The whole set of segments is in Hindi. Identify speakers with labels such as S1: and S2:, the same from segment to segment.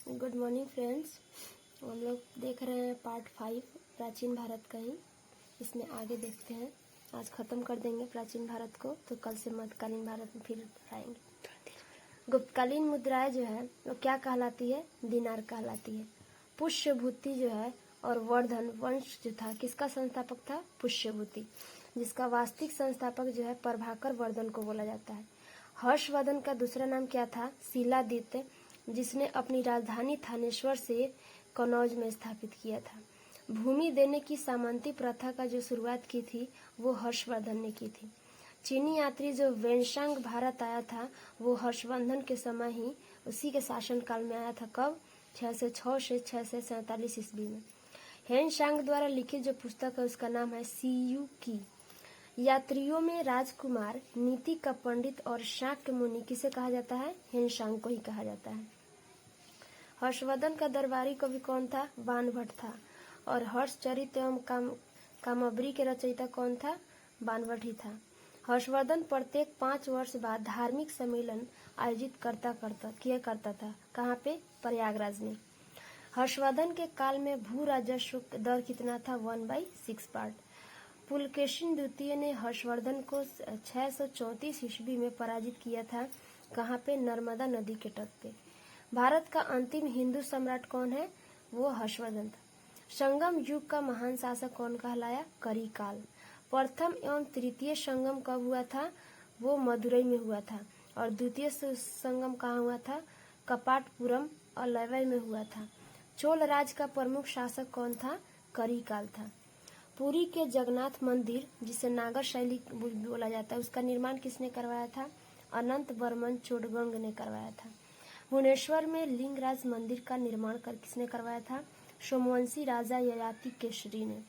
S1: Good morning friends. हम लोग देख रहे हैं पार्ट 5 प्राचीन भारत का ही। इसमें आगे देखते हैं। आज ख़त्म कर देंगे प्राचीन भारत को, तो कल से मध्यकालीन भारत में फिर आएंगे। गुप्तकालीन मुद्राएं जो है वो क्या कहलाती है? दिनार कहलाती है। पुष्यभूति जो है और वर्धन वंश जो था, किसका संस्थापक था? पुष्यभूति, जिसका वास्तविक संस्थापक जो है प्रभाकर वर्धन को बोला जाता है। हर्षवर्धन का दूसरा नाम क्या था? शिलादित्य, जिसने अपनी राजधानी थानेश्वर से कनौज में स्थापित किया था। भूमि देने की सामंती प्रथा का जो शुरुआत की थी वो हर्षवर्धन ने की थी। चीनी यात्री जो वेनसांग भारत आया था वो हर्षवर्धन के समय ही उसी के शासन काल में आया था। कब? 606 से 647 ईस्वी में। हेनसांग द्वारा लिखित जो पुस्तक है उसका नाम है सीयू की। यात्रियों में राजकुमार, नीति का पंडित और शाक्य मुनि किसे कहा जाता है? हेनसांग को ही कहा जाता है। हर्षवर्धन का दरबारी कवि कौन था? बाणभट्ट था। और हर्षचरित एवं कामबरी के रचयिता कौन था? बाणभट्ट ही था। हर्षवर्धन प्रत्येक 5 वर्ष बाद धार्मिक सम्मेलन आयोजित किया करता था। कहाँ पे? प्रयागराज में। हर्षवर्धन के काल में भू राजस्व दर कितना था? 1/6 पार्ट। पुलकेशिन द्वितीय ने हर्षवर्धन को 634 ईस्वी में पराजित किया था। कहाँ पे? नर्मदा नदी के तट पे। भारत का अंतिम हिंदू सम्राट कौन है? वो हर्षवर्धन था। संगम युग का महान शासक कौन कहलाया? करिकाल। प्रथम एवं तृतीय संगम कब हुआ था? वो मदुरई में हुआ था। और द्वितीय संगम कहाँ हुआ था? कपाटपुरम अलवई में हुआ था। चोल राज का प्रमुख शासक कौन था? करिकाल था। पुरी के जगन्नाथ मंदिर, जिसे नागर शैली बोला जाता है, उसका निर्माण किसने करवाया था? अनंत वर्मन चोडगंग ने करवाया था। भुवनेश्वर में लिंगराज मंदिर का निर्माण किसने करवाया था? सोमवंशी राजा ययाति केसरी ने।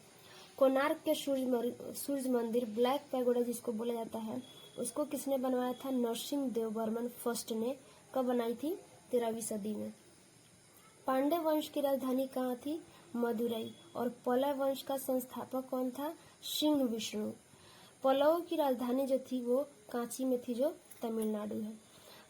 S1: कोणार्क के सूर्य मंदिर, ब्लैक पैगोडा जिसको बोला जाता है, उसको किसने बनवाया था? नरसिंह देव वर्मन फर्स्ट ने। कब बनाई थी? 13वीं सदी में। पांड्य वंश की राजधानी कहाँ थी? मदुरई। और पल्लव वंश का संस्थापक कौन था? सिंह विष्णु। पल्लव की राजधानी जो थी वो कांची में थी, जो तमिलनाडु है।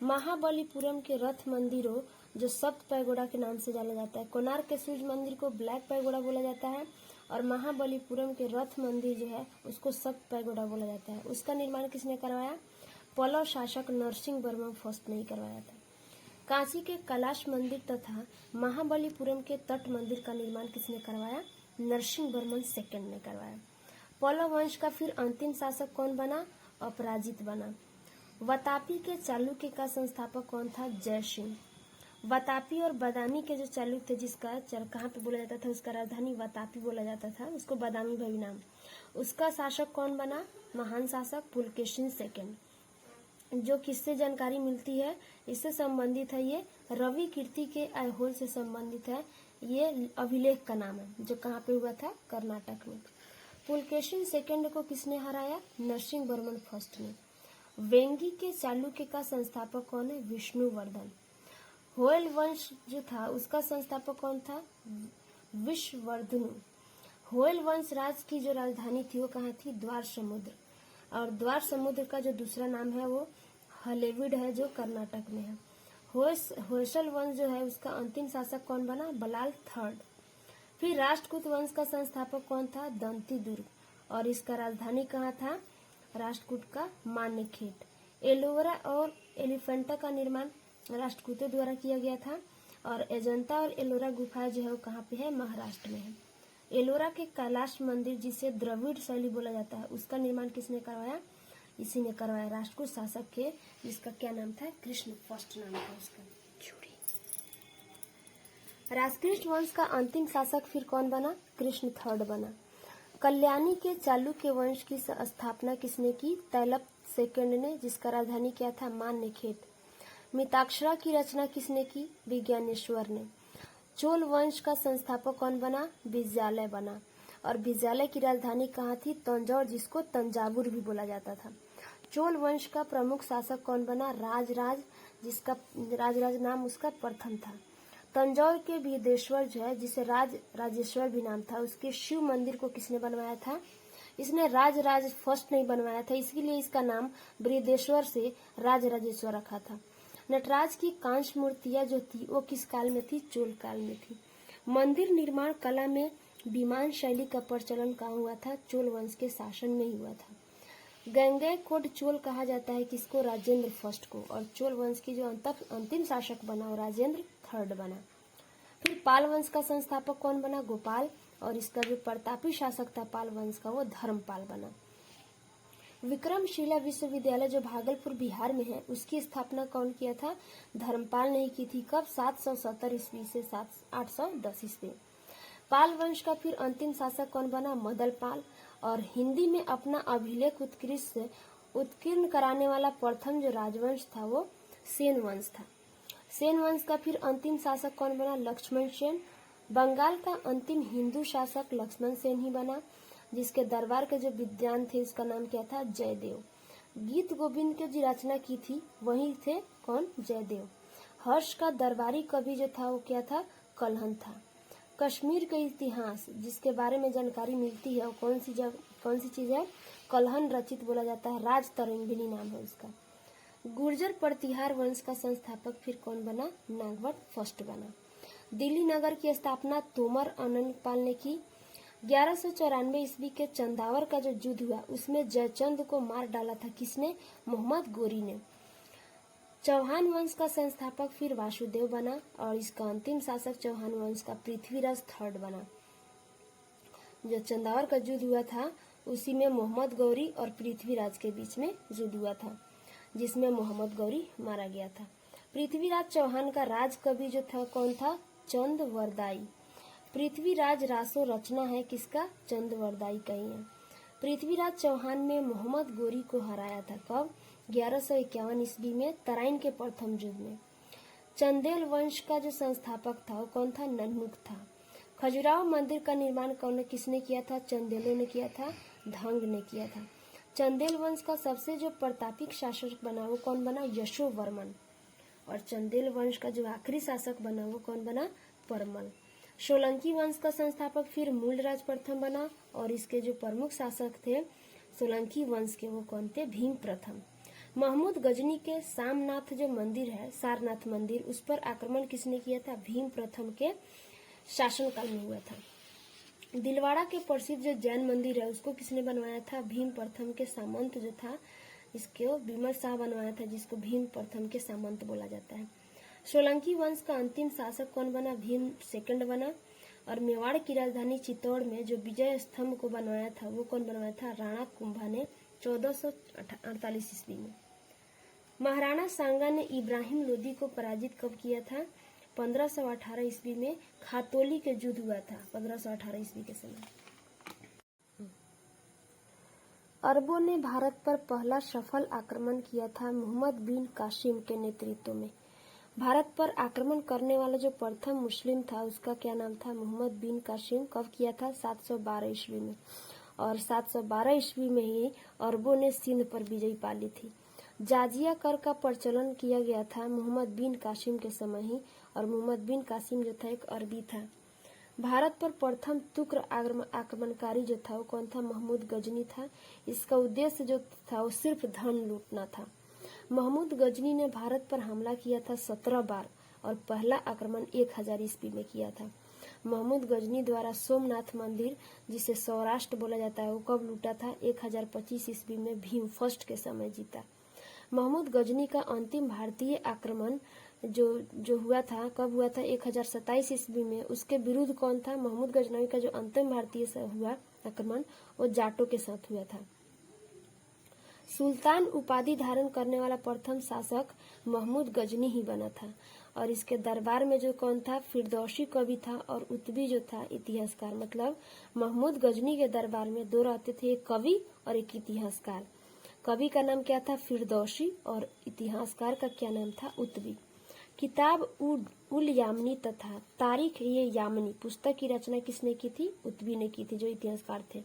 S1: महाबलीपुरम के रथ मंदिरों जो सप्त पैगोडा के नाम से जाना जाता है। कोणार्क के सूर्य मंदिर को ब्लैक पैगोडा बोला जाता है और महाबलीपुरम के रथ मंदिर जो है उसको सप्त पैगोडा बोला जाता है। उसका निर्माण किसने करवाया? पल्लव शासक नरसिंह वर्मन फर्स्ट ने करवाया था। काशी के कैलाश मंदिर तथा महाबलीपुरम के तट मंदिर का निर्माण किसने करवाया? नरसिंह वर्मन सेकंड ने करवाया। पल्लव वंश का फिर अंतिम शासक कौन बना? अपराजित बना। वातापी के चालुक्य का संस्थापक कौन था? जयसिंह। वातापी और बादामी के जो चालुक्य थे, जिसका कहाँ पे बोला जाता था, उसका राजधानी वातापी बोला जाता था, उसको बादामी भी नाम। उसका शासक कौन बना? महान शासक पुलकेशिन सेकंड। जो किससे जानकारी मिलती है? इससे संबंधित है, ये रवि कीर्ति के ऐहोल से संबंधित है। ये अभिलेख का नाम है, जो कहाँ पे हुआ था? कर्नाटक में। पुलकेशिन सेकंड को किसने हराया? नरसिंह वर्मन फर्स्ट ने। वेंगी के चालुक्य का संस्थापक कौन है? विष्णुवर्धन। होयल वंश जो था उसका संस्थापक कौन था? विश्ववर्धनु। होयल वंश राज की जो राजधानी थी वो कहाँ थी? द्वार समुद्र। और द्वार समुद्र का जो दूसरा नाम है वो हलेविड है, जो कर्नाटक में है। होयसल वंश जो है उसका अंतिम शासक कौन बना? बलाल थर्ड। फिर राष्ट्रकूट वंश का संस्थापक कौन था? दंती दुर्ग। और इसका राजधानी कहाँ था? राष्ट्रकूट का मान्यखेट। एलोरा और एलिफेंटा का निर्माण राष्ट्रकूटों द्वारा किया गया था। और अजंता और एलोरा गुफाएं जो है वो कहाँ पे है? महाराष्ट्र में है। एलोरा के कैलाश मंदिर, जिसे द्रविड़ शैली बोला जाता है, उसका निर्माण किसने करवाया? इसी ने करवाया, राष्ट्रकूट शासक के, जिसका क्या नाम था? कृष्ण फर्स्ट नाम था उसका। राजकृष्ण वंश का अंतिम शासक फिर कौन बना? कृष्ण थर्ड बना। कल्याणी के चालुक्य वंश की स्थापना किसने की? तैलप सेकंड ने, जिसका राजधानी क्या था? मान्यखेट। मिताक्षरा की रचना किसने की? विज्ञानेश्वर ने। चोल वंश का संस्थापक कौन बना? विजयालय बना। और विजयालय की राजधानी कहाँ थी? तंजौर, जिसको तंजावुर भी बोला जाता था। चोल वंश का प्रमुख शासक कौन बना? राजराज, जिसका राजराज नाम उसका प्रथम था। तंजौर के बृहदेश्वर जो है, जिसे राजेश्वर भी नाम था, उसके शिव मंदिर को किसने बनवाया था? इसने राजराज फर्स्ट नहीं बनवाया था, इसलिए इसका नाम बृहदेश्वर से राजराजेश्वर रखा था। नटराज की कांच मूर्तियां जो थी वो किस काल में थी? चोल काल में थी। मंदिर निर्माण कला में विमान शैली का प्रचलन कहाँ हुआ था? चोल वंश के शासन में ही हुआ था। गंगैकोंड चोल कहा जाता है किसको? राजेंद्र फर्स्ट को। और चोल वंश की जो अंतिम शासक बना वो राजेंद्र थर्ड बना। फिर पाल वंश का संस्थापक कौन बना? गोपाल। और इसका जो प्रतापी शासक था पाल वंश का वो धर्मपाल बना। विक्रमशिला विश्वविद्यालय जो भागलपुर बिहार में है उसकी स्थापना कौन किया था? धर्मपाल ने की थी। कब? 770 ईस्वी से 810 ईस्वी। पाल वंश का फिर अंतिम शासक कौन बना? मदलपाल। और हिंदी में अपना अभिलेख उत्कीर्ण कराने वाला प्रथम जो राजवंश था वो सेन वंश था। सेन वंश का फिर अंतिम शासक कौन बना? लक्ष्मण सेन। बंगाल का अंतिम हिंदू शासक लक्ष्मण सेन ही बना, जिसके दरबार के जो विद्वान थे उसका नाम क्या था? जयदेव। गीत गोविंद की जो रचना की थी वही थे कौन? जयदेव। हर्ष का दरबारी कवि जो था वो क्या था? कल्हण था। कश्मीर के इतिहास जिसके बारे में जानकारी मिलती है वो कौन सी चीज है? कल्हण रचित बोला जाता है। राज तरंगिणी नाम है उसका। गुर्जर प्रतिहार वंश का संस्थापक फिर कौन बना? नागवट फर्स्ट बना। दिल्ली नगर की स्थापना तोमर अनंगपाल ने की। 1194 ईस्वी के चंदावर का जो युद्ध हुआ उसमें जयचंद को मार डाला था किसने? मोहम्मद गोरी ने। चौहान वंश का संस्थापक फिर वासुदेव बना और इसका अंतिम शासक चौहान वंश का पृथ्वीराज थर्ड बना। जो चंदावर का युद्ध हुआ था उसी में मोहम्मद गौरी और पृथ्वीराज के बीच में युद्ध हुआ था, जिसमें मोहम्मद गौरी मारा गया था। पृथ्वीराज चौहान का राज कवि जो था कौन था? चंद वरदाई। पृथ्वीराज रासो रचना है किसका? चंद वरदाई का ही है। पृथ्वीराज चौहान ने मोहम्मद गौरी को हराया था। कब? 1151 ईस्वी में तराइन के प्रथम युद्ध में। चंदेल वंश का जो संस्थापक था वो कौन था? नन्हुक था। खजुराहो मंदिर का निर्माण किसने किया था? चंदेलों ने किया था। धंग ने किया था। चंदेल वंश का सबसे जो प्रतापिक शासक बना वो कौन बना? यशोवर्मन। और चंदेल वंश का जो आखिरी शासक बना वो कौन बना? परमल। सोलंकी वंश का संस्थापक फिर मूलराज प्रथम बना और इसके जो प्रमुख शासक थे सोलंकी वंश के वो कौन थे? भीम प्रथम। महमूद गजनी के सामनाथ जो मंदिर है सारनाथ मंदिर उस पर आक्रमण किसने किया था? भीम प्रथम के शासनकाल में हुआ था। दिलवाड़ा के प्रसिद्ध जो जैन मंदिर है उसको किसने बनवाया था? भीम प्रथम के सामंत जो था इसको विमल शाह बनवाया था, जिसको भीम प्रथम के सामंत बोला जाता है। सोलंकी वंश का अंतिम शासक कौन बना? भीम सेकंड बना। और मेवाड़ की राजधानी चित्तौड़ में जो विजय स्तंभ को बनवाया था वो कौन बनवाया था? राणा कुंभा ने 1448 ईस्वी में। महाराणा सांगा ने इब्राहिम लोदी को पराजित कब किया था? 1518 ईस्वी में खातौली के युद्ध हुआ था। 1518 ईस्वी के समय अरबों ने भारत पर पहला सफल आक्रमण किया था मोहम्मद बिन कासिम के नेतृत्व में। भारत पर आक्रमण करने वाला जो प्रथम मुस्लिम था उसका क्या नाम था? मोहम्मद बिन कासिम। कब किया था? 712 ईस्वी में। और 712 ईस्वी में ही अरबों ने सिंध पर विजय पा ली थी। जाजिया कर का प्रचलन किया गया था मोहम्मद बिन कासिम के समय ही। और मोहम्मद बिन कासिम जो था एक अरबी था। भारत पर प्रथम तुर्क आक्रमणकारी जो था वो कौन था? महमूद गजनी था। इसका उद्देश्य जो था वो सिर्फ धन लूटना था। महमूद गजनी ने भारत पर हमला किया था 17 बार और पहला आक्रमण 1000 ईस्वी में किया था। महमूद गजनी द्वारा सोमनाथ मंदिर जिसे सौराष्ट्र बोला जाता है वो कब लूटा था? 1025 ईस्वी में भीम फर्स्ट के समय जीता। महमूद गजनी का अंतिम भारतीय आक्रमण जो हुआ था कब हुआ था? 1027 ईस्वी में। उसके विरुद्ध कौन था? महमूद गजनवी का जो अंतिम भारतीय हुआ आक्रमण वो जाटों के साथ हुआ था। सुल्तान उपाधि धारण करने वाला प्रथम शासक महमूद गजनी ही बना था। और इसके दरबार में जो कौन था? फिरदौसी कवि था और उतबी जो था इतिहासकार। मतलब महमूद गजनी के दरबार में दो रहते थे, एक कवि और एक इतिहासकार। कवि का नाम क्या था? फिरदौसी। और इतिहासकार का क्या नाम था? उतबी। किताब उल यामनी तथा तारीख ये यामनी पुस्तक की रचना किसने की थी? उतबी ने की थी, जो इतिहासकार थे।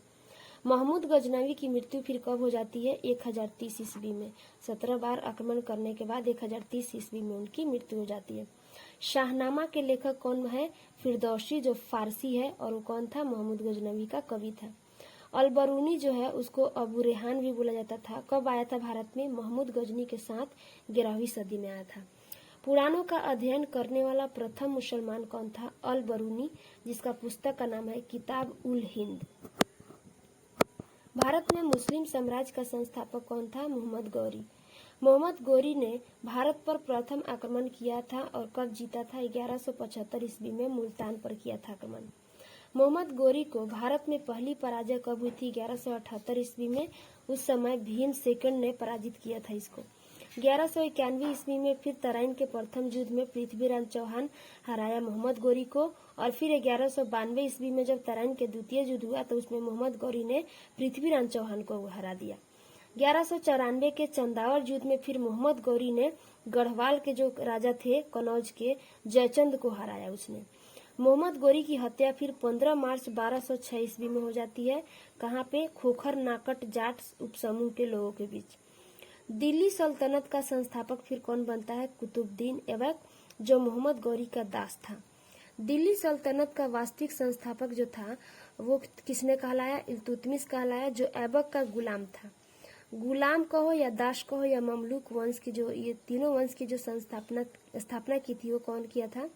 S1: महमूद गजनवी की मृत्यु फिर कब हो जाती है? 1030 ईस्वी में। 17 बार आक्रमण करने के बाद 1030 ईस्वी में उनकी मृत्यु हो जाती है। शाहनामा के लेखक कौन है? फिरदौसी जो फारसी है और वो कौन था? महमूद गजनवी का कवि था। अलबरूनी जो है उसको अबू रेहान भी बोला जाता था। कब आया था भारत में? महमूद गजनी के साथ 11वीं सदी में आया था। पुराणों का अध्ययन करने वाला प्रथम मुसलमान कौन था? अल बरूनी, जिसका पुस्तक का नाम है किताब उल हिंद। भारत में मुस्लिम साम्राज्य का संस्थापक कौन था? मोहम्मद गौरी। मोहम्मद गौरी ने भारत पर प्रथम आक्रमण किया था और कब जीता था? 1175 ईस्वी में मुल्तान पर किया था आक्रमण। मोहम्मद गौरी को भारत में पहली पराजय कब हुई थी? 1178 ईस्वी में। उस समय भीम सेकंड ने पराजित किया था इसको। 1191 ईस्वी में फिर तराइन के प्रथम युद्ध में पृथ्वीराज चौहान हराया मोहम्मद गौरी को, और फिर 1192 ईस्वी में जब तराइन के द्वितीय युद्ध हुआ तो उसमें मोहम्मद गौरी ने पृथ्वीराज चौहान को हरा दिया। 1194 के चंदावर युद्ध में फिर मोहम्मद गौरी ने गढ़वाल के जो राजा थे कनौज के जयचंद को हराया उसने। मोहम्मद गौरी की हत्या फिर 15 मार्च 1206 ईस्वी में हो जाती है। कहाँ पे? खोखर नाकट जाट उपसमूह के लोगों के बीच। दिल्ली सल्तनत का संस्थापक फिर कौन बनता है? कुतुबुद्दीन ऐबक, जो मोहम्मद गौरी का दास था। दिल्ली सल्तनत का वास्तविक संस्थापक जो था वो किसने कहलाया? इल्तुतमिश कहलाया, जो ऐबक का गुलाम था। गुलाम कहो या दास कहो या ममलूक वंश की, जो ये तीनों वंश की जो स्थापना की थी वो कौन किया था?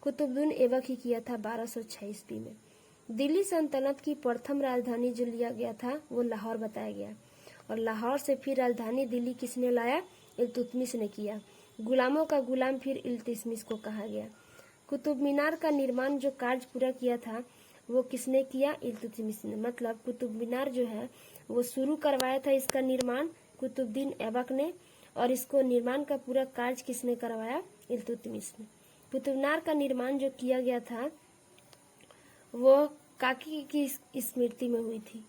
S1: कुतुबुद्दीन ऐबक ही किया था 1206 ईस्वी में। दिल्ली सल्तनत की प्रथम राजधानी जो लिया गया था वो लाहौर बताया गया, और लाहौर से फिर राजधानी दिल्ली किसने लाया? इल्तुतमिश ने किया। गुलामों का गुलाम फिर इल्तुतमिश को कहा गया। कुतुब मीनार का निर्माण जो कार्य पूरा किया था वो किसने किया? इल्तुतमिश ने। मतलब कुतुब मीनार जो है वो शुरू करवाया था इसका निर्माण कुतुबुद्दीन ऐबक ने, और इसको निर्माण का पूरा कार्य किसने करवाया? इल्तुतमिश ने। कुतुब मीनार का निर्माण जो किया गया था वो काकी की स्मृति में हुई थी।